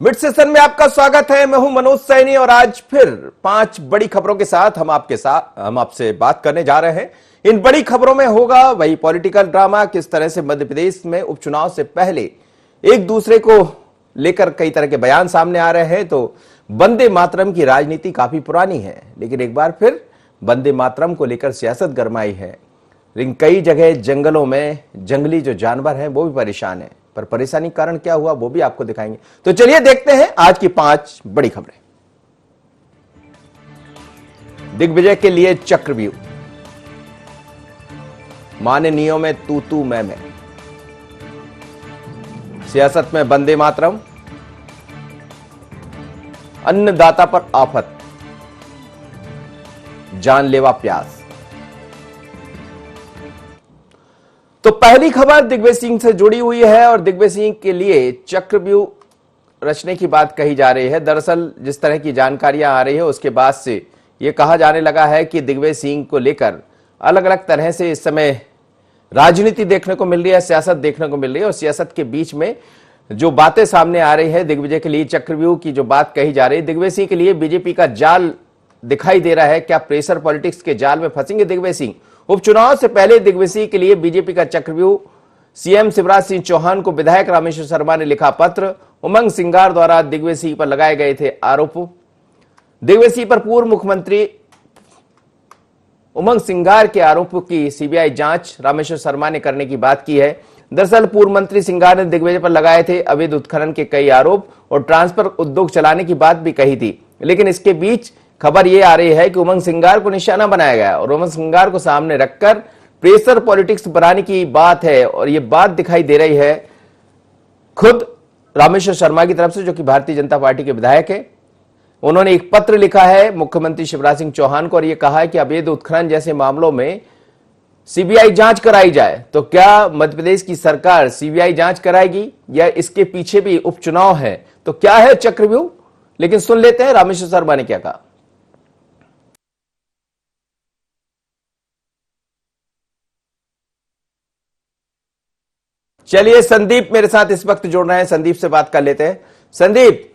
Mid session में आपका स्वागत है। मैं हूं मनोज सैनी और आज फिर 5 बड़ी खबरों के साथ हम आपसे बात करने जा रहे हैं। इन बड़ी खबरों में होगा वही पॉलिटिकल ड्रामा, किस तरह से मध्य प्रदेश में उपचुनाव से पहले एक दूसरे को लेकर कई तरह के बयान सामने आ रहे हैं। तो वंदे मातरम की राजनीति काफी पुरानी है, लेकिन एक बार फिर वंदे मातरम को लेकर सियासत गरमाई है। लेकिन कई जगह जंगलों में जंगली जो जानवर हैं वो भी परेशान हैं, पर परेशानी का कारण क्या हुआ वो भी आपको दिखाएंगे। तो चलिए देखते हैं आज की 5 बड़ी खबरें। दिग्विजय के लिए चक्रव्यूह, माननीयों में तू तू मैं, सियासत में वंदे मातरम, अन्नदाता पर आफत, जानलेवा प्यास। तो पहली खबर दिग्विजय सिंह से जुड़ी हुई है और दिग्विजय सिंह के लिए चक्रव्यूह रचने की बात कही जा रही है। दरअसल जिस तरह की जानकारियां आ रही है उसके बाद से यह कहा जाने लगा है कि दिग्विजय सिंह को लेकर अलग अलग तरह से इस समय राजनीति देखने को मिल रही है, सियासत देखने को मिल रही है। और सियासत के बीच में जो बातें सामने आ रही है, दिग्विजय के लिए चक्रव्यूह की जो बात कही जा रही है, दिग्विजय सिंह के लिए बीजेपी का जाल दिखाई दे रहा है। क्या प्रेशर पॉलिटिक्स के जाल में फंसेंगे दिग्विजय सिंह? उपचुनाव से पहले दिग्विजय सिंह के लिए बीजेपी का चक्रव्यूह। सीएम शिवराज सिंह चौहान को विधायक रामेश्वर शर्मा ने लिखा पत्र। उमंग सिंगार द्वारा दिग्विजय सिंह पर लगाए गए थे आरोप। दिग्विजय सिंह पर पूर्व मुख्यमंत्री उमंग सिंगार के आरोपों की सीबीआई जांच रामेश्वर शर्मा ने करने की बात की है। दरअसल पूर्व मंत्री सिंगार ने दिग्विजय पर लगाए थे अवैध उत्खनन के कई आरोप और ट्रांसफर उद्योग चलाने की बात भी कही थी। लेकिन इसके बीच खबर यह आ रही है कि उमंग सिंगार को निशाना बनाया गया और उमंग सिंगार को सामने रखकर प्रेशर पॉलिटिक्स बनाने की बात है। और यह बात दिखाई दे रही है खुद रामेश्वर शर्मा की तरफ से, जो कि भारतीय जनता पार्टी के विधायक है। उन्होंने एक पत्र लिखा है मुख्यमंत्री शिवराज सिंह चौहान को और यह कहा है कि अवैध उत्खनन जैसे मामलों में सीबीआई जांच कराई जाए। तो क्या मध्य प्रदेश की सरकार सीबीआई जांच कराएगी या इसके पीछे भी उपचुनाव है? तो क्या है चक्रव्यूह? लेकिन सुन लेते हैं रामेश्वर शर्मा ने क्या कहा। चलिए संदीप मेरे साथ इस वक्त जुड़ रहे हैं, संदीप से बात कर लेते हैं। संदीप,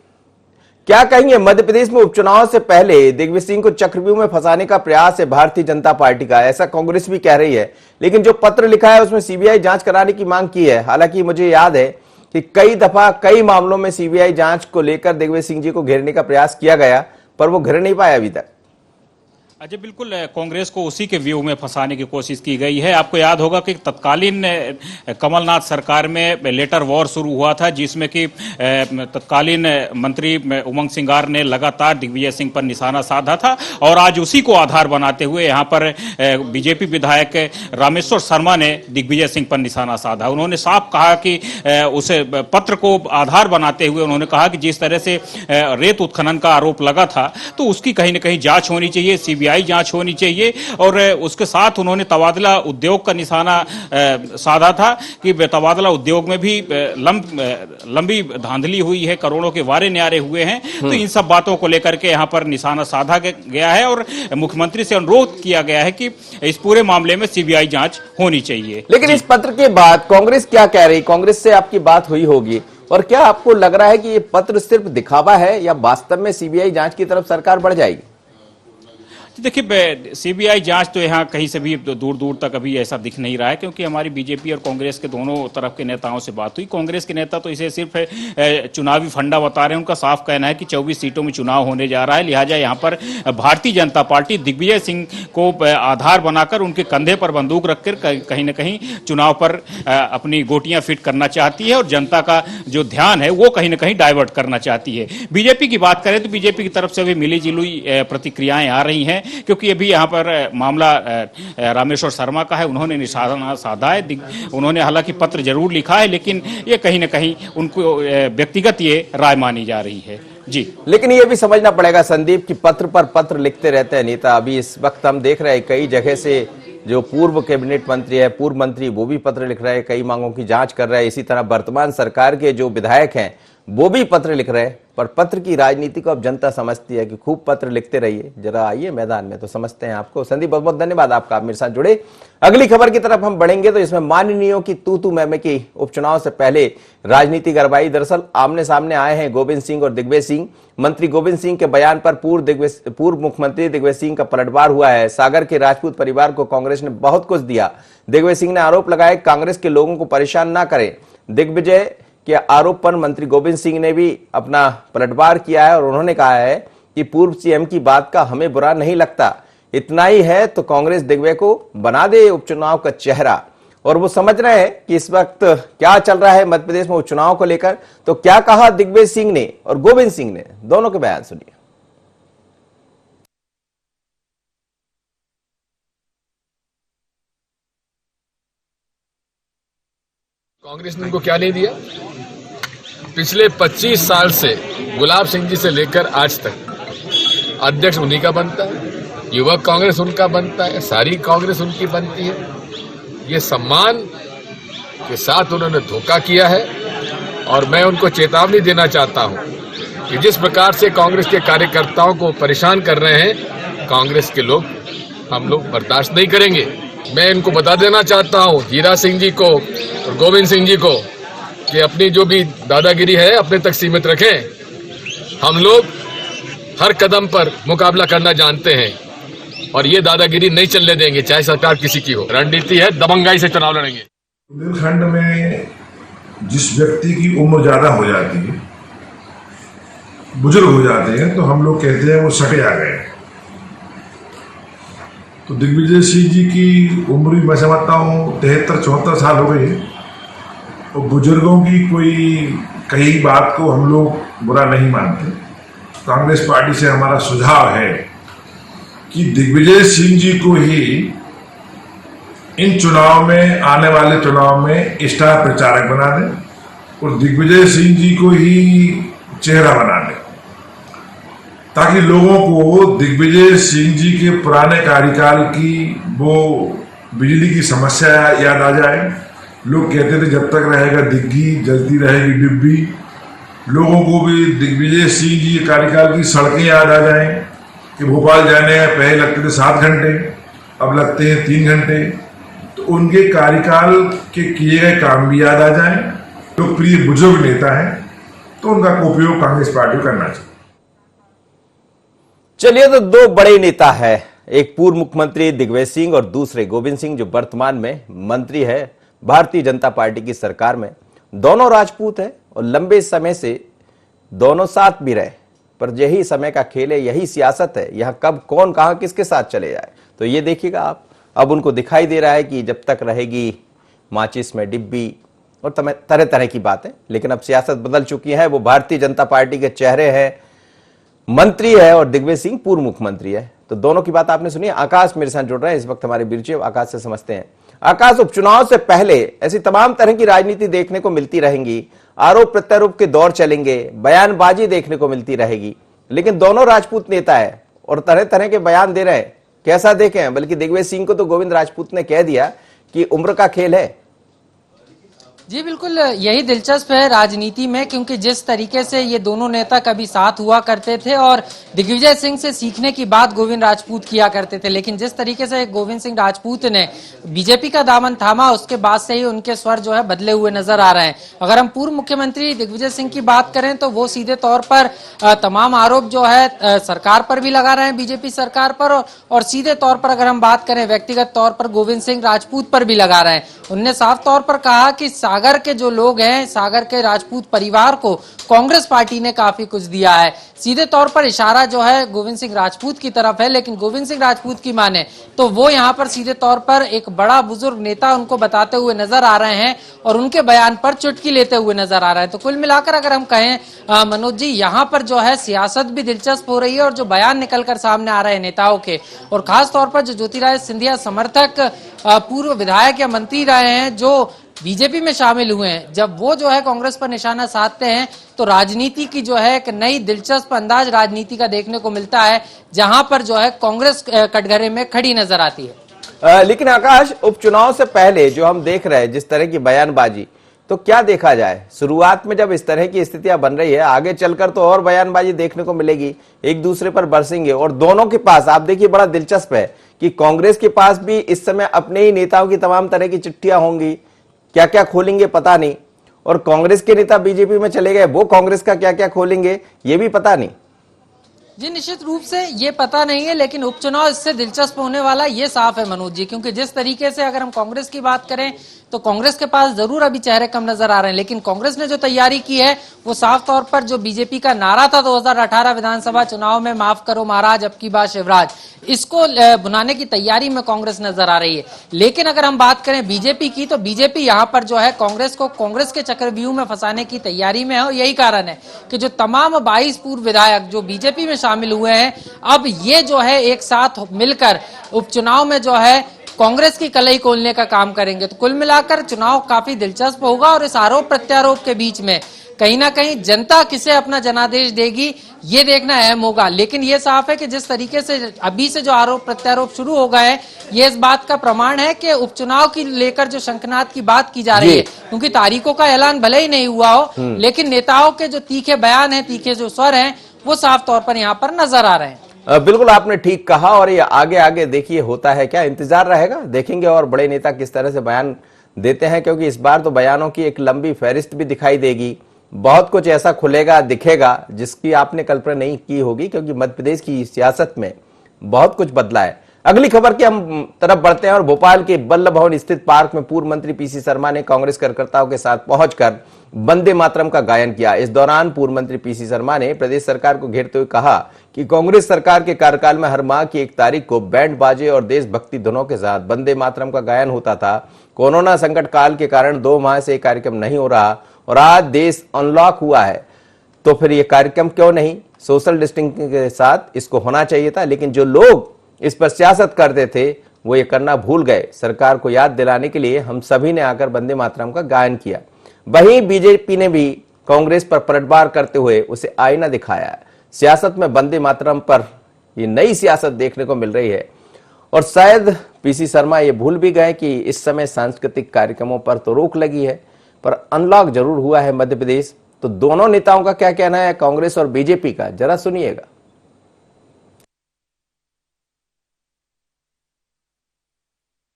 क्या कहेंगे, मध्य प्रदेश में उपचुनाव से पहले दिग्विजय सिंह को चक्रव्यूह में फंसाने का प्रयास है भारतीय जनता पार्टी का, ऐसा कांग्रेस भी कह रही है। लेकिन जो पत्र लिखा है उसमें सीबीआई जांच कराने की मांग की है। हालांकि मुझे याद है कि कई दफा कई मामलों में सीबीआई जांच को लेकर दिग्विजय सिंह जी को घेरने का प्रयास किया गया, पर वो घेर नहीं पाया अभी तक। अजय, बिल्कुल कांग्रेस को उसी के व्यू में फंसाने की कोशिश की गई है। आपको याद होगा कि तत्कालीन कमलनाथ सरकार में लेटर वॉर शुरू हुआ था, जिसमें कि तत्कालीन मंत्री उमंग सिंगार ने लगातार दिग्विजय सिंह पर निशाना साधा था और आज उसी को आधार बनाते हुए यहाँ पर बीजेपी विधायक रामेश्वर शर्मा ने दिग्विजय सिंह पर निशाना साधा। उन्होंने साफ कहा कि उस पत्र को आधार बनाते हुए उन्होंने कहा कि जिस तरह से रेत उत्खनन का आरोप लगा था तो उसकी कहीं न कहीं जांच होनी चाहिए, सीबीआई जांच होनी चाहिए। और उसके साथ उन्होंने तबादला उद्योग का निशाना साधा था कि तबादला उद्योग में भी लंबी धांधली हुई है, करोड़ों के वारे न्यारे हुए हैं। तो इन सब बातों को लेकर के यहां पर निशाना साधा गया है और मुख्यमंत्री से अनुरोध किया गया है कि इस पूरे मामले में सीबीआई जांच होनी चाहिए। लेकिन इस पत्र के बाद कांग्रेस क्या कह रही? कांग्रेस से आपकी बात हुई होगी, और क्या आपको लग रहा है कि ये पत्र सिर्फ दिखावा है या वास्तव में सीबीआई जांच की तरफ सरकार बढ़ जाएगी? देखिए, सीबीआई जांच तो यहाँ कहीं से भी दूर दूर तक अभी ऐसा दिख नहीं रहा है, क्योंकि हमारी बीजेपी और कांग्रेस के दोनों तरफ के नेताओं से बात हुई। कांग्रेस के नेता तो इसे सिर्फ चुनावी फंडा बता रहे हैं। उनका साफ कहना है कि 24 सीटों में चुनाव होने जा रहा है, लिहाजा यहाँ पर भारतीय जनता पार्टी दिग्विजय सिंह को आधार बनाकर उनके कंधे पर बंदूक रखकर कहीं ना कहीं चुनाव पर अपनी गोटियां फिट करना चाहती है और जनता का जो ध्यान है वो कहीं ना कहीं डाइवर्ट करना चाहती है। बीजेपी की बात करें तो बीजेपी की तरफ से भी मिली जुली प्रतिक्रियाएं आ रही हैं, क्योंकि अभी यहाँ पर मामला रामेश्वर शर्मा का है। उन्होंने निशाना साधा है। उन्होंने हालांकि पत्र जरूर लिखा है, लेकिन ये कहीं ना कहीं उनको व्यक्तिगत ये राय मानी जा रही है। जी, लेकिन ये भी समझना पड़ेगा संदीप कि पत्र पर पत्र लिखते रहते हैं नेता। अभी इस वक्त हम देख रहे हैं कई जगह से जो पूर्व कैबिनेट मंत्री है, पूर्व मंत्री, वो भी पत्र लिख रहे हैं, कई मांगों की जांच कर रहे हैं। इसी तरह वर्तमान सरकार के जो विधायक हैं वो भी पत्र लिख रहे हैं। पर पत्र की राजनीति को अब जनता समझती है कि खूब पत्र लिखते रहिए, जरा आइए मैदान में तो समझते हैं आपको। संदीप, बहुत बहुत धन्यवाद आपका, आप मेरे साथ जुड़े। अगली खबर की तरफ हम बढ़ेंगे तो इसमें माननीयों की तू मैं की उपचुनाव से पहले राजनीति गरमाई। दरअसल आमने सामने आए हैं गोविंद सिंह और दिग्विजय सिंह। मंत्री गोविंद सिंह के बयान पर पूर्व मुख्यमंत्री दिग्विजय सिंह का पलटवार हुआ है। सागर के राजपूत परिवार को कांग्रेस ने बहुत कुछ दिया। दिग्विजय सिंह ने आरोप लगाया कांग्रेस के लोगों को परेशान ना करें। दिग्विजय के आरोप पर मंत्री गोविंद सिंह ने भी अपना पलटवार किया है और उन्होंने कहा है कि पूर्व सीएम की बात का हमें बुरा नहीं लगता, इतना ही है तो कांग्रेस दिग्विजय को बना दे उपचुनाव का चेहरा। और वो समझ रहे हैं कि इस वक्त क्या चल रहा है मध्य प्रदेश में उपचुनाव को लेकर। तो क्या कहा दिग्विजय सिंह ने और गोविंद सिंह ने, दोनों के बयान सुनिए। कांग्रेस ने उनको क्या नहीं दिया? पिछले 25 साल से गुलाब सिंह जी से लेकर आज तक अध्यक्ष उन्हीं का बनता है, युवक कांग्रेस उनका बनता है, सारी कांग्रेस उनकी बनती है। ये सम्मान के साथ उन्होंने धोखा किया है और मैं उनको चेतावनी देना चाहता हूं कि जिस प्रकार से कांग्रेस के कार्यकर्ताओं को परेशान कर रहे हैं कांग्रेस के लोग, हम लोग बर्दाश्त नहीं करेंगे। मैं इनको बता देना चाहता हूं, हीरा सिंह जी को और गोविंद सिंह जी को, कि अपनी जो भी दादागिरी है अपने तक सीमित रखें। हम लोग हर कदम पर मुकाबला करना जानते हैं और ये दादागिरी नहीं चलने देंगे, चाहे सरकार किसी की हो। रणनीति है, दबंगाई से चुनाव लड़ेंगे। बुंदेलखंड में जिस व्यक्ति की उम्र ज्यादा हो जाती है, बुजुर्ग हो जाते हैं, तो हम लोग कहते हैं वो सटे आ गए। तो दिग्विजय सिंह जी की उम्र भी मैं समझता हूँ 73-74 साल हो गई है और बुजुर्गों की कोई कही बात को हम लोग बुरा नहीं मानते। कांग्रेस पार्टी से हमारा सुझाव है कि दिग्विजय सिंह जी को ही इन चुनाव में, आने वाले चुनाव में स्टार प्रचारक बना दें और दिग्विजय सिंह जी को ही चेहरा बना दें, ताकि लोगों को दिग्विजय सिंह जी के पुराने कार्यकाल की वो बिजली की समस्या याद आ जाए। लोग कहते थे जब तक रहेगा दिग्गी जलती रहेगी डिब्बी। लोगों को भी दिग्विजय सिंह जी के कार्यकाल की सड़कें याद आ जाएं कि भोपाल जाने पहले लगते थे 7 घंटे, अब लगते हैं 3 घंटे। तो उनके कार्यकाल के किए गए काम भी याद आ जाएं। लोकप्रिय बुजुर्ग नेता है तो उनका उपयोग कांग्रेस पार्टी को करना चाहिए। चलिए, तो दो बड़े नेता है, एक पूर्व मुख्यमंत्री दिग्विजय सिंह और दूसरे गोविंद सिंह जो वर्तमान में मंत्री है भारतीय जनता पार्टी की सरकार में। दोनों राजपूत है और लंबे समय से दोनों साथ भी रहे, पर यही समय का खेल है, यही सियासत है, यहां कब कौन कहां किसके साथ चले जाए। तो ये देखिएगा आप, अब उनको दिखाई दे रहा है कि जब तक रहेगी माचिस में डिब्बी और तरह तरह की बातें, लेकिन अब सियासत बदल चुकी है। वो भारतीय जनता पार्टी के चेहरे हैं, मंत्री है और दिग्विजय सिंह पूर्व मुख्यमंत्री है। तो दोनों की बात आपने सुनी। आकाश मेरे साथ जुड़ रहे हैं इस वक्त हमारे बीच, आकाश से समझते हैं। आकाश, उपचुनाव से पहले ऐसी तमाम तरह की राजनीति देखने को मिलती रहेंगी, आरोप प्रत्यारोप के दौर चलेंगे, बयानबाजी देखने को मिलती रहेगी, लेकिन दोनों राजपूत नेता है और तरह तरह के बयान दे रहे हैं। कैसा देखें? बल्कि दिग्विजय सिंह को तो गोविंद राजपूत ने कह दिया कि उम्र का खेल है। जी बिल्कुल, यही दिलचस्प है राजनीति में, क्योंकि जिस तरीके से ये दोनों नेता कभी साथ हुआ करते थे और दिग्विजय सिंह से सीखने की बात गोविंद राजपूत किया करते थे, लेकिन जिस तरीके से गोविंद सिंह राजपूत ने बीजेपी का दामन थामा, उसके बाद से ही उनके स्वर जो है बदले हुए नजर आ रहे हैं। अगर हम पूर्व मुख्यमंत्री दिग्विजय सिंह की बात करें तो वो सीधे तौर पर तमाम आरोप जो है सरकार पर भी लगा रहे हैं, बीजेपी सरकार पर, और सीधे तौर पर अगर हम बात करें व्यक्तिगत तौर पर गोविंद सिंह राजपूत पर भी लगा रहे हैं। उन्होंने साफ तौर पर कहा कि सागर के जो लोग हैं, सागर के राजपूत परिवार को कांग्रेस पार्टी ने काफी कुछ दिया है। सीधे तौर पर इशारा जो है गोविंद सिंह राजपूत की तरफ है, लेकिन गोविंद सिंह राजपूत की माने तो वो यहाँ पर सीधे तौर पर एक बड़ा बुजुर्ग नेता उनको बताते हुए नजर आ रहे हैं और उनके बयान पर चुटकी लेते हुए नजर आ रहे हैं। तो कुल मिलाकर अगर हम कहें मनोज जी, यहाँ पर जो है सियासत भी दिलचस्प हो रही है और जो बयान निकलकर सामने आ रहे हैं नेताओं के, और खास तौर पर जो ज्योतिरादित्य सिंधिया समर्थक पूर्व विधायक या मंत्री रहे हैं जो बीजेपी में शामिल हुए हैं, जब वो जो है कांग्रेस पर निशाना साधते हैं तो राजनीति की जो है एक नई दिलचस्प अंदाज राजनीति का देखने को मिलता है, जहां पर जो है कांग्रेस कटघरे में खड़ी नजर आती है। लेकिन आकाश, उपचुनाव से पहले जो हम देख रहे हैं जिस तरह की बयानबाजी, तो क्या देखा जाए, शुरुआत में जब इस तरह की स्थितियां बन रही है, आगे चलकर तो और बयानबाजी देखने को मिलेगी, एक दूसरे पर बरसेंगे। और दोनों के पास आप देखिए, बड़ा दिलचस्प है कि कांग्रेस के पास भी इस समय अपने ही नेताओं की तमाम तरह की चिट्ठियां होंगी, क्या क्या खोलेंगे पता नहीं, और कांग्रेस के नेता बीजेपी में चले गए, वो कांग्रेस का क्या क्या खोलेंगे ये भी पता नहीं। जी निश्चित रूप से ये पता नहीं है, लेकिन उपचुनाव इससे दिलचस्प होने वाला ये साफ है मनोज जी, क्योंकि जिस तरीके से अगर हम कांग्रेस की बात करें तो कांग्रेस के पास जरूर अभी चेहरे कम नजर आ रहे हैं, लेकिन कांग्रेस ने जो तैयारी की है वो साफ तौर पर जो बीजेपी का नारा था 2018 विधानसभा चुनाव में, माफ करो महाराज अब की बार शिवराज, इसको बुनाने की तैयारी में कांग्रेस नजर आ रही है। लेकिन अगर हम बात करें बीजेपी की, तो बीजेपी यहां पर जो है कांग्रेस को कांग्रेस के चक्रव्यूह में फंसाने की तैयारी में है, और यही कारण है कि जो तमाम 22 पूर्व विधायक जो बीजेपी में शामिल हुए हैं, अब ये जो है एक साथ मिलकर उपचुनाव में जो है कांग्रेस की कलई खोलने का काम करेंगे। तो कुल मिलाकर चुनाव काफी दिलचस्प होगा, और इस आरोप प्रत्यारोप के बीच में कहीं ना कहीं जनता किसे अपना जनादेश देगी ये देखना अहम होगा। लेकिन ये साफ है कि जिस तरीके से अभी से जो आरोप प्रत्यारोप शुरू हो गए हैं, ये इस बात का प्रमाण है कि उपचुनाव की लेकर जो शंखनाद की बात की जा रही है, क्योंकि तारीखों का ऐलान भले ही नहीं हुआ हो, लेकिन नेताओं के जो तीखे बयान है, तीखे जो स्वर हैं, वो साफ तौर पर यहाँ पर नजर आ रहे हैं। बिल्कुल आपने ठीक कहा, और ये आगे आगे देखिए होता है क्या, इंतजार रहेगा, देखेंगे और बड़े नेता किस तरह से बयान देते हैं, क्योंकि इस बार तो बयानों की एक लंबी फहरिस्त भी दिखाई देगी, बहुत कुछ ऐसा खुलेगा दिखेगा जिसकी आपने कल्पना नहीं की होगी, क्योंकि मध्य प्रदेश की सियासत में बहुत कुछ बदला है। अगली खबर की हम तरफ बढ़ते हैं, और भोपाल के बल्लभ भवन स्थित पार्क में पूर्व मंत्री पीसी शर्मा ने कांग्रेस कार्यकर्ताओं के साथ पहुंचकर वंदे मातरम का गायन किया। इस दौरान पूर्व मंत्री पीसी शर्मा ने प्रदेश सरकार को घेरते हुए कहा कि कांग्रेस सरकार के कार्यकाल में हर माह की 1 तारीख को बैंड बाजे और देशभक्ति धुनों के साथ वंदे मातरम का गायन होता था। कोरोना संकट काल के कारण 2 माह से कार्यक्रम नहीं हो रहा, और आज देश अनलॉक हुआ है, तो फिर ये कार्यक्रम क्यों नहीं, सोशल डिस्टेंसिंग के साथ इसको होना चाहिए था। लेकिन जो लोग इस पर सियासत करते थे वो ये करना भूल गए। सरकार को याद दिलाने के लिए हम सभी ने आकर वंदे मातरम का गायन किया। वहीं बीजेपी ने भी कांग्रेस पर पलटवार करते हुए उसे आईना दिखाया। सियासत में वंदे मातरम पर ये नई सियासत देखने को मिल रही है, और शायद पीसी शर्मा ये भूल भी गए कि इस समय सांस्कृतिक कार्यक्रमों पर तो रोक लगी है, पर अनलॉक जरूर हुआ है मध्य प्रदेश। तो दोनों नेताओं का क्या कहना है, कांग्रेस और बीजेपी का, जरा सुनिएगा।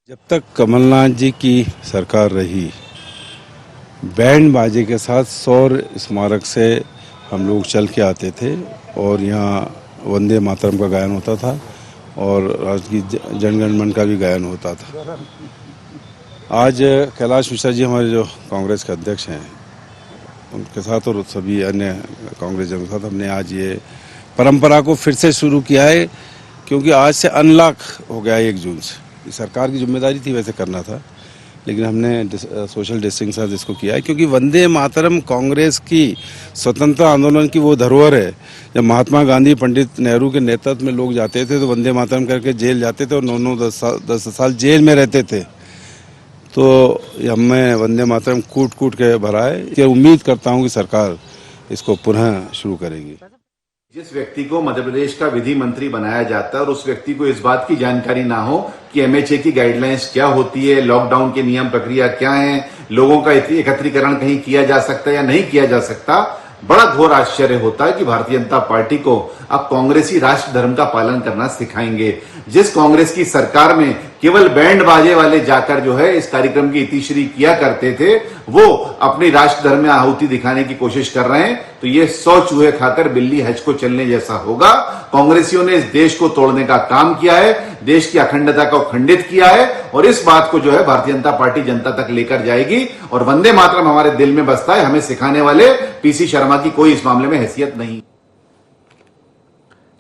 जब तक कमलनाथ जी की सरकार रही, बैंड बाजे के साथ सौर स्मारक से हम लोग चल के आते थे, और यहाँ वंदे मातरम का गायन होता था, और राष्ट्रीय जनगण मन का भी गायन होता था। आज कैलाश मिश्रा जी हमारे जो कांग्रेस के अध्यक्ष हैं, उनके साथ और सभी अन्य कांग्रेस जनों के साथ हमने आज ये परंपरा को फिर से शुरू किया है, क्योंकि आज से अनलॉक हो गया है 1 जून से। सरकार की जिम्मेदारी थी वैसे करना था, लेकिन हमने सोशल डिस्टेंसिंग के साथ इसको किया है, क्योंकि वंदे मातरम कांग्रेस की स्वतंत्रता आंदोलन की वो धरोहर है। जब महात्मा गांधी, पंडित नेहरू के नेतृत्व में लोग जाते थे तो वंदे मातरम करके जेल जाते थे, और 9-10 साल जेल में रहते थे। तो हमें वंदे मातरम कूट कूट के भरा है। ये उम्मीद करता हूँ कि सरकार इसको पुनः शुरू करेगी। जिस व्यक्ति को मध्य प्रदेश का विधि मंत्री बनाया जाता है और उस व्यक्ति को इस बात की जानकारी ना हो कि एमएचए की गाइडलाइंस क्या होती है, लॉकडाउन के नियम प्रक्रिया क्या है, लोगों का एकत्रीकरण कहीं किया जा सकता है या नहीं किया जा सकता, बड़ा घोर आश्चर्य होता है कि भारतीय जनता पार्टी को अब कांग्रेसी राष्ट्र धर्म का पालन करना सिखाएंगे। जिस कांग्रेस की सरकार में केवल बैंड बाजे वाले जाकर जो है इस कार्यक्रम की इतिश्री किया करते थे, वो अपनी राष्ट्र धर्म में आहुति दिखाने की कोशिश कर रहे हैं, तो ये 100 चूहे खाकर बिल्ली हज को चलने जैसा होगा। कांग्रेसियों ने इस देश को तोड़ने का काम किया है, देश की अखंडता को खंडित किया है, और इस बात को जो है भारतीय जनता पार्टी जनता तक लेकर जाएगी। और वंदे मातरम हमारे दिल में बसता है, हमें सिखाने वाले पीसी शर्मा की कोई इस मामले में हैसियत नहीं।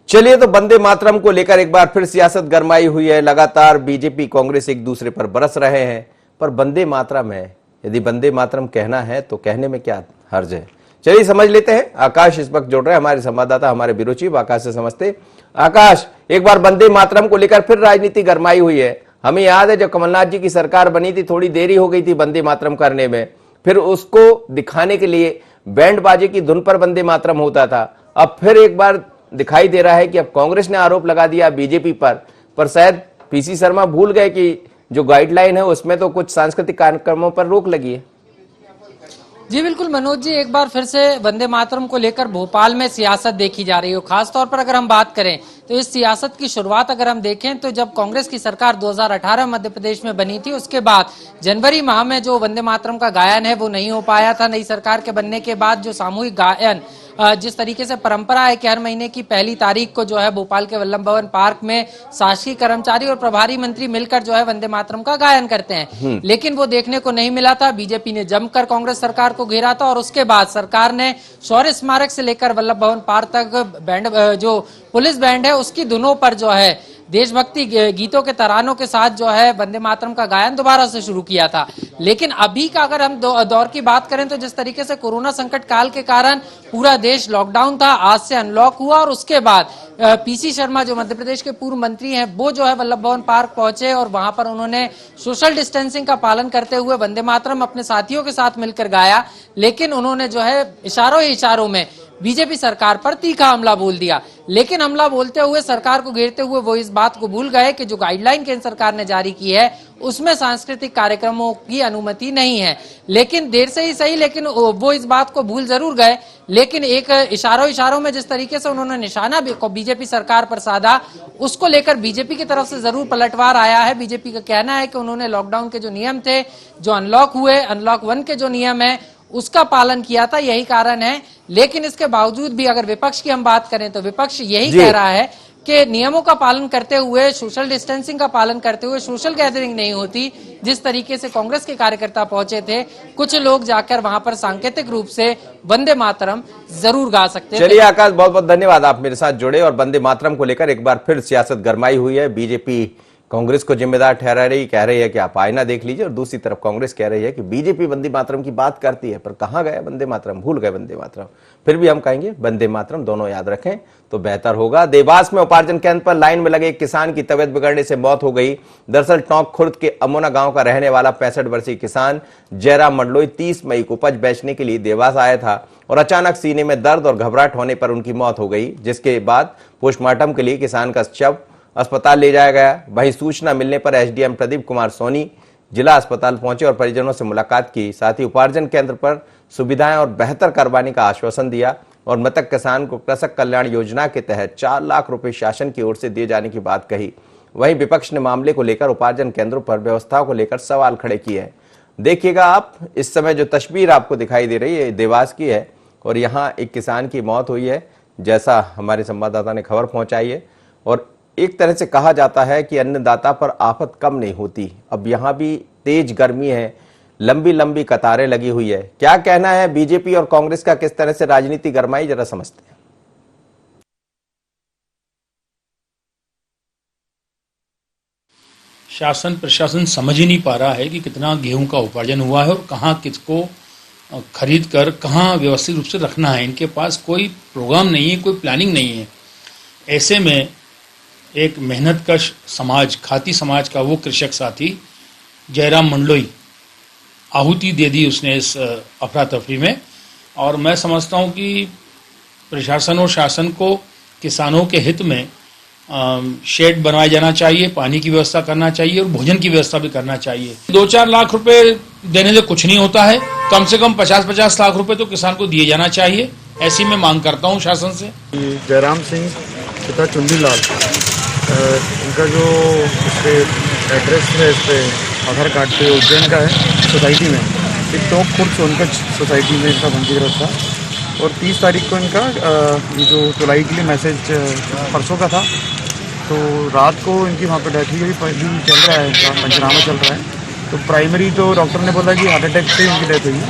चलिए, तो वंदे मातरम को लेकर एक बार फिर सियासत गरमाई हुई है। लगातार बीजेपी कांग्रेस एक दूसरे पर बरस रहे हैं, पर वंदे मातरम है, यदि वंदे मातरम कहना है तो कहने में क्या हर्ज है। चलिए समझ लेते हैं। आकाश इस वक्त जोड़ रहे हैं, हमारे संवाददाता, हमारे ब्यूरो चीफ आकाश से समझते। आकाश, एक बार वंदे मातरम को लेकर फिर राजनीति गरमाई हुई है। हमें याद है जब कमलनाथ जी की सरकार बनी थी, थोड़ी देरी हो गई थी वंदे मातरम करने में, फिर उसको दिखाने के लिए बैंड बाजे की धुन पर वंदे मातरम होता था। अब फिर एक बार दिखाई दे रहा है कि अब कांग्रेस ने आरोप लगा दिया बीजेपी पर शायद पीसी शर्मा भूल गए कि जो गाइडलाइन है उसमें तो कुछ सांस्कृतिक कार्यक्रमों पर रोक लगी है। जी बिल्कुल मनोज जी, एक बार फिर से वंदे मातरम को लेकर भोपाल में सियासत देखी जा रही है। खासतौर पर अगर हम बात करें तो इस सियासत की शुरुआत अगर हम देखें तो जब कांग्रेस की सरकार 2018 मध्य प्रदेश में बनी थी, उसके बाद जनवरी माह में जो वंदे मातरम का गायन है वो नहीं हो पाया था। नई सरकार के बनने के बाद जो सामूहिक गायन, जिस तरीके से परंपरा है कि हर महीने की पहली तारीख को जो है भोपाल के वल्लभ भवन पार्क में शासकीय कर्मचारी और प्रभारी मंत्री मिलकर जो है वंदे मातरम का गायन करते हैं, लेकिन वो देखने को नहीं मिला था। बीजेपी ने जमकर कांग्रेस सरकार को घेरा था और उसके बाद सरकार ने शौर्य स्मारक से लेकर वल्लभ भवन पार्क तक बैंड, जो पुलिस बैंड है उसकी धुनों पर जो है देशभक्ति गीतों के तरानों के साथ जो है वंदे मातरम का गायन दोबारा से शुरू किया था। लेकिन अभी का अगर हम दौर की बात करें तो जिस तरीके से कोरोना संकट काल के कारण पूरा देश लॉकडाउन था, आज से अनलॉक हुआ और उसके बाद पीसी शर्मा जो मध्य प्रदेश के पूर्व मंत्री हैं वो जो है वल्लभ भवन पार्क पहुंचे और वहां पर उन्होंने सोशल डिस्टेंसिंग का पालन करते हुए वंदे मातरम अपने साथियों के साथ मिलकर गाया। लेकिन उन्होंने जो है इशारों ही इशारों में बीजेपी सरकार पर तीखा हमला बोल दिया। लेकिन हमला बोलते हुए, सरकार को घेरते हुए वो इस बात को भूल गए कि जो गाइडलाइन केंद्र सरकार ने जारी की है उसमें सांस्कृतिक कार्यक्रमों की अनुमति नहीं है। लेकिन देर से ही सही, लेकिन वो इस बात को भूल जरूर गए। लेकिन एक इशारों में जिस तरीके से उन्होंने निशाना बीजेपी सरकार पर साधा, उसको लेकर बीजेपी की तरफ से जरूर पलटवार आया है। बीजेपी का कहना है कि उन्होंने लॉकडाउन के जो नियम थे, जो अनलॉक हुए, अनलॉक 1 के जो नियम है उसका पालन किया था, यही कारण है। लेकिन इसके बावजूद भी अगर विपक्ष की हम बात करें तो विपक्ष यही कह रहा है कि नियमों का पालन करते हुए, सोशल डिस्टेंसिंग का पालन करते हुए सोशल गैदरिंग नहीं होती। जिस तरीके से कांग्रेस के कार्यकर्ता पहुंचे थे, कुछ लोग जाकर वहां पर सांकेतिक रूप से वंदे मातरम जरूर गा सकते थे। चलिए आकाश, बहुत बहुत धन्यवाद, आप मेरे साथ जुड़े। और वंदे मातरम को लेकर एक बार फिर सियासत गरमाई हुई है। बीजेपी कांग्रेस को जिम्मेदार ठहरा रही, कह रही है कि आप आईना देख लीजिए, और दूसरी तरफ कांग्रेस कह रही है कि बीजेपी वंदे मातरम की बात करती है पर कहां गए वंदे मातरम, भूल गए वंदे मातरम। फिर भी हम कहेंगे वंदे मातरम दोनों याद रखें तो बेहतर होगा। देवास में उपार्जन केंद्र पर लाइन में लगे एक किसान की तबियत बिगड़ने से मौत हो गई। दरअसल टोंक खुर्द के अमोना गांव का रहने वाला 65 वर्षीय किसान जयराम मंडलोई 30 मई को उपज बेचने के लिए देवास आया था और अचानक सीने में दर्द और घबराहट होने पर उनकी मौत हो गई, जिसके बाद पोस्टमार्टम के लिए किसान का शव अस्पताल ले जाया गया। वहीं सूचना मिलने पर एसडीएम प्रदीप कुमार सोनी जिला अस्पताल पहुंचे और परिजनों से मुलाकात की। साथ ही उपार्जन केंद्र पर सुविधाएं और बेहतर करवाने का आश्वासन दिया और मृतक किसान को कृषक कल्याण योजना के तहत 4 लाख रुपए शासन की ओर से दिए जाने की बात कही। वहीं विपक्ष ने मामले को लेकर उपार्जन केंद्रों पर व्यवस्थाओं को लेकर सवाल खड़े किए हैं। देखिएगा आप, इस समय जो तस्वीर आपको दिखाई दे रही है देवास की है और यहाँ एक किसान की मौत हुई है, जैसा हमारे संवाददाता ने खबर पहुंचाई है। और एक तरह से कहा जाता है कि अन्नदाता पर आफत कम नहीं होती। अब यहाँ भी तेज गर्मी है, लंबी लंबी कतारें लगी हुई है। क्या कहना है बीजेपी और कांग्रेस का, किस तरह से राजनीति गरमाई, जरा समझते हैं। शासन प्रशासन समझ ही नहीं पा रहा है कि कितना गेहूं का उपार्जन हुआ है और कहाँ किसको खरीद कर कहाँ व्यवस्थित रूप से रखना है। इनके पास कोई प्रोग्राम नहीं है, कोई प्लानिंग नहीं है। ऐसे में एक मेहनतकश समाज, खाती समाज का वो कृषक साथी जयराम मंडलोई आहुति दे दी उसने इस अफरा तफरी में। और मैं समझता हूँ कि प्रशासन और शासन को किसानों के हित में शेड बनवाया जाना चाहिए, पानी की व्यवस्था करना चाहिए और भोजन की व्यवस्था भी करना चाहिए। 2-4 लाख रुपए देने से कुछ नहीं होता है, कम से कम 50-50 लाख रुपए तो किसान को दिए जाना चाहिए, ऐसी मैं मांग करता हूँ शासन से। जयराम सिंह पिता चुन्नीलाल, इनका जो इस पे एड्रेस है, इस पे आधार कार्ड पे उज्जैन का है, सोसाइटी में एक टोंक खुर्द सोनकच सोसाइटी में इनका पंजीकृत था। और 30 तारीख को इनका ये जो तुलाई के लिए मैसेज परसों का था, तो रात को इनकी वहाँ पे डेथ हुई। अभी चल रहा है, इनका पंचनामा चल रहा है। तो प्राइमरी तो डॉक्टर ने बोला कि हार्ट अटैक से इनकी डेथ हुई।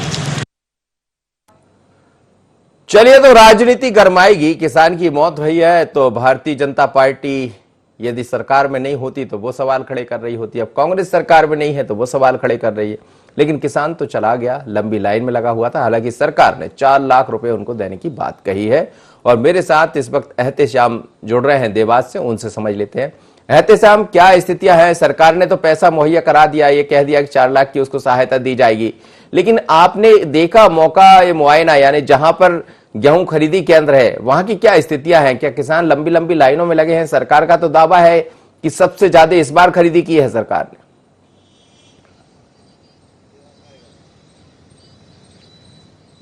चलिए, तो राजनीति गरमाएगी। किसान की मौत हुई है तो भारतीय जनता पार्टी यदि सरकार में नहीं होती तो वो सवाल खड़े कर रही होती, अब कांग्रेस सरकार में नहीं है तो वो सवाल खड़े कर रही है। लेकिन किसान तो चला गया, लंबी लाइन में लगा हुआ था। हालांकि सरकार ने 4 लाख रुपए उनको देने की बात कही है। और मेरे साथ इस वक्त एहतेशाम जुड़ रहे हैं देवास से, उनसे समझ लेते हैं। एहतेशाम, क्या स्थितियां हैं? सरकार ने तो पैसा मुहैया करा दिया, ये कह दिया कि 4 लाख की उसको सहायता दी जाएगी, लेकिन आपने देखा मौका ये मुआयना, यानी जहां पर गेहूं खरीदी केंद्र है वहां की क्या स्थितियां हैं? क्या किसान लंबी लंबी लाइनों में लगे हैं? सरकार का तो दावा है कि सबसे ज्यादा इस बार खरीदी की है सरकार ने।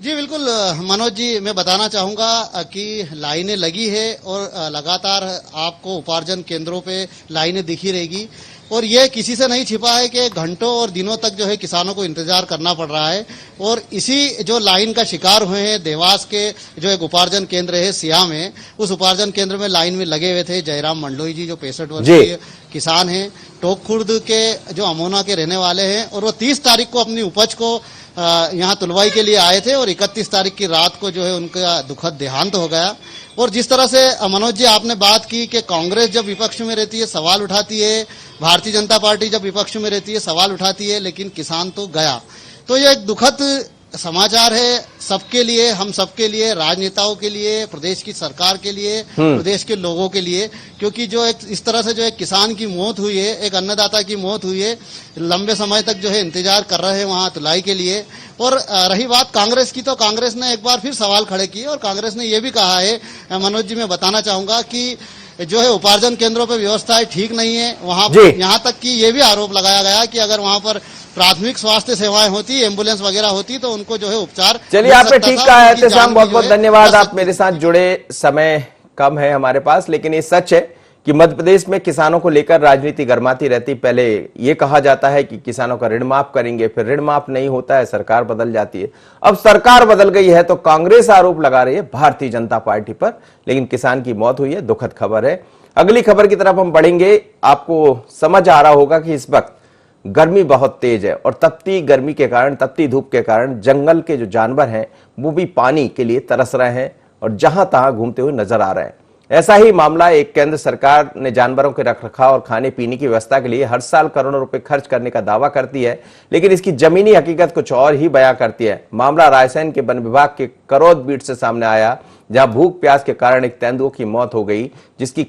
जी बिल्कुल मनोज जी, मैं बताना चाहूंगा कि लाइनें लगी है और लगातार आपको उपार्जन केंद्रों पे लाइनें दिखी रहेगी और ये किसी से नहीं छिपा है कि घंटों और दिनों तक जो है किसानों को इंतजार करना पड़ रहा है और इसी जो लाइन का शिकार हुए हैं देवास के जो एक उपार्जन केंद्र है सिया में, उस उपार्जन केंद्र में लाइन में लगे हुए थे जयराम मंडलोई जी जो 65 वर्षीय किसान हैं, टोक खुर्द के जो अमोना के रहने वाले हैं और वो 30 तारीख को अपनी उपज को यहाँ तुलवाई के लिए आए थे और 31 तारीख की रात को जो है उनका दुखद देहांत हो गया। और जिस तरह से मनोज जी आपने बात की कि कांग्रेस जब विपक्ष में रहती है सवाल उठाती है, भारतीय जनता पार्टी जब विपक्ष में रहती है सवाल उठाती है, लेकिन किसान तो गया। तो ये एक दुखद समाचार है सबके लिए, हम सबके लिए, राजनेताओं के लिए, प्रदेश की सरकार के लिए, प्रदेश के लोगों के लिए, क्योंकि जो एक इस तरह से जो एक किसान की मौत हुई है, एक अन्नदाता की मौत हुई है, लंबे समय तक जो है इंतजार कर रहे हैं वहां तुलाई के लिए। और रही बात कांग्रेस की, तो कांग्रेस ने एक बार फिर सवाल खड़े किए और कांग्रेस ने ये भी कहा है, मनोज जी मैं बताना चाहूंगा कि जो है उपार्जन केंद्रों पर व्यवस्थाएं ठीक नहीं है वहां, यहाँ तक कि ये भी आरोप लगाया गया कि अगर वहां पर प्राथमिक स्वास्थ्य सेवाएं होती, एम्बुलेंस वगैरह होती तो उनको जो है उपचार। चलिए आपने ठीक कहा है एहतेशाम, बहुत बहुत धन्यवाद। आप मेरे साथ जुड़े, समय कम है हमारे पास, लेकिन ये सच है कि मध्य प्रदेश में किसानों को लेकर राजनीति गर्माती रहती। पहले ये कहा जाता है कि किसानों का ऋण माफ करेंगे, फिर ऋण माफ नहीं होता है, सरकार बदल जाती है। अब सरकार बदल गई है तो कांग्रेस आरोप लगा रही है भारतीय जनता पार्टी पर, लेकिन किसान की मौत हुई है, दुखद खबर है। अगली खबर की तरफ हम बढ़ेंगे। आपको समझ आ रहा होगा कि इस वक्त गर्मी बहुत तेज है और तपती गर्मी के कारण, तपती धूप के कारण जंगल के जो जानवर हैं वो भी पानी के लिए तरस रहे हैं और जहां तहां घूमते हुए नजर आ रहे हैं। ऐसा ही मामला एक केंद्र सरकार ने जानवरों के रखरखाव और खाने पीने की व्यवस्था के लिए हर साल करोड़ों रुपए खर्च करने का दावा करती है, लेकिन इसकी जमीनी हकीकत कुछ और ही बयां करती है। मामला रायसेन के वन विभाग के करौद बीट से सामने आया, जहां भूख प्यास के कारण एक तेंदुए की मौत हो गई, जिसकी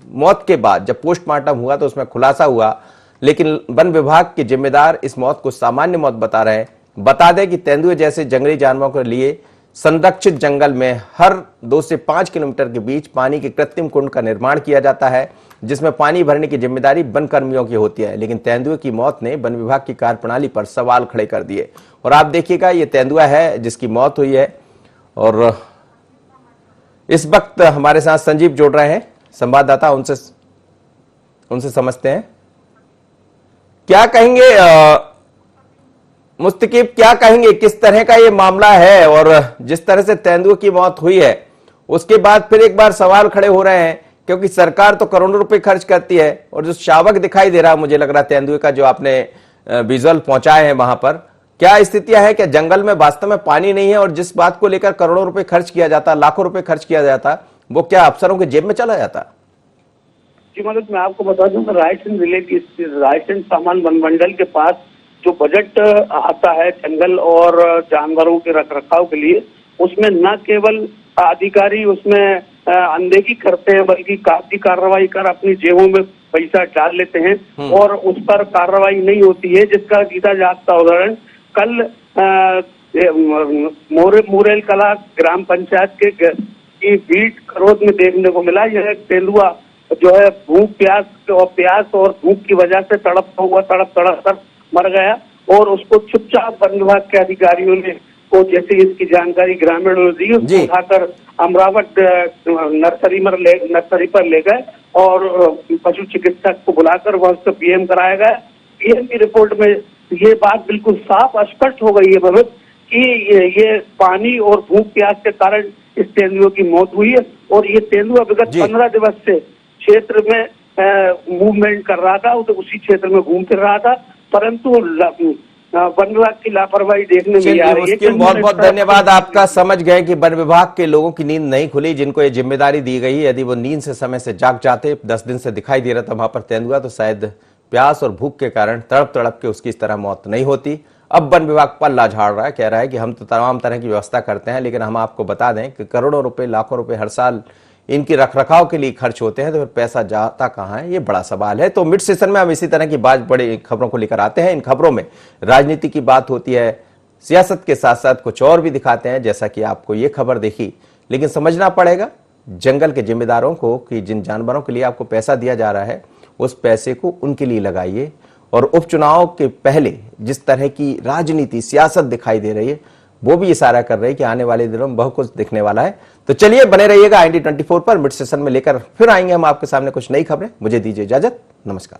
मौत के बाद जब पोस्टमार्टम हुआ तो उसमें खुलासा हुआ, लेकिन वन विभाग के जिम्मेदार इस मौत को सामान्य मौत बता रहे हैं। बता दें कि तेंदुए जैसे जंगली जानवरों के लिए संरक्षित जंगल में हर 2 से 5 किलोमीटर के बीच पानी के कृत्रिम कुंड का निर्माण किया जाता है, जिसमें पानी भरने की जिम्मेदारी वन कर्मियों की होती है। लेकिन तेंदुए की मौत ने वन विभाग की कार्यप्रणाली पर सवाल खड़े कर दिए। और आप देखिएगा, ये तेंदुआ है जिसकी मौत हुई है। और इस वक्त हमारे साथ संजीव जुड़ रहे हैं, संवाददाता, उनसे समझते हैं क्या कहेंगे। मुस्तकीब, क्या कहेंगे, किस तरह का ये मामला है? और जिस तरह से तेंदुए की मौत हुई है उसके बाद फिर एक बार सवाल खड़े हो रहे हैं, क्योंकि सरकार तो करोड़ों रुपए खर्च करती है और जो शावक दिखाई दे रहा है, मुझे लग रहा है तेंदुए का, जो आपने विजुअल पहुंचाए हैं वहां पर, क्या स्थितियां है? क्या जंगल में वास्तव में पानी नहीं है और जिस बात को लेकर करोड़ों रुपए खर्च किया जाता, लाखों रुपए खर्च किया जाता, वो क्या अफसरों के जेब में चला जाता? जी मनोज, मैं आपको बता दूं कि रायसेन जिले की रायसेन सामान वन मंडल के पास जो बजट आता है जंगल और जानवरों के रखरखाव के लिए, उसमें न केवल अधिकारी उसमें अनदेखी करते हैं, बल्कि काफी कार्रवाई कर अपनी जेबों में पैसा डाल लेते हैं और उस पर कार्रवाई नहीं होती है। जिसका जीता जागता उदाहरण कल मुरेल कला ग्राम पंचायत की बीट करौद में देखने को मिला। यह तेंदुआ जो है भूख प्यास और भूख की वजह से तड़प कर मर गया और उसको चुपचाप वन विभाग के अधिकारियों ने को जैसे इसकी जानकारी ग्रामीणों ने दी, उसको उठाकर अमरावत नर्सरी पर ले गए और पशु चिकित्सक को बुलाकर वह उसका पीएम कराया गया। पीएम की रिपोर्ट में ये बात बिल्कुल साफ स्पष्ट हो गई है भगत कि ये पानी और भूख प्यास के कारण इस तेंदुए की मौत हुई है और ये तेंदुआ विगत 15 दिवस से क्षेत्र में मूवमेंट कर रहा था, तो उसी क्षेत्र में घूम फिर रहा था, परंतु वन विभाग की लापरवाही देखने में आ रही है। बहुत बहुत धन्यवाद आपका। समझ गए कि वन विभाग के लोगों की नींद नहीं खुली, जिनको ये जिम्मेदारी दी गई। यदि वो नींद से समय से जाग जाते, 10 दिन से दिखाई दे रहा था वहां पर तेंदुआ, तो शायद प्यास और भूख के कारण तड़प तड़प के उसकी इस तरह मौत नहीं होती। अब वन विभाग पल्ला झाड़ रहा है, कह रहा है कि हम तो तमाम तरह की व्यवस्था करते हैं, लेकिन हम आपको बता दें कि करोड़ों रुपए, लाखों रुपए हर साल इनकी रखरखाव के लिए खर्च होते हैं, तो फिर पैसा जाता कहां है, ये बड़ा सवाल है। तो मिड सेशन में हम इसी तरह की बात, बड़ी खबरों को लेकर आते हैं। इन खबरों में राजनीति की बात होती है, सियासत के साथ साथ कुछ और भी दिखाते हैं, जैसा कि आपको ये खबर देखी। लेकिन समझना पड़ेगा जंगल के जिम्मेदारों को कि जिन जानवरों के लिए आपको पैसा दिया जा रहा है, उस पैसे को उनके लिए लगाइए। और उपचुनाव के पहले जिस तरह की राजनीति, सियासत दिखाई दे रही है, वो भी इशारा कर रहे हैं कि आने वाले दिनों में बहुत कुछ दिखने वाला है। तो चलिए बने रहिएगा IND 24 पर। मिड सेशन में लेकर फिर आएंगे हम आपके सामने कुछ नई खबरें। मुझे दीजिए इजाजत, नमस्कार।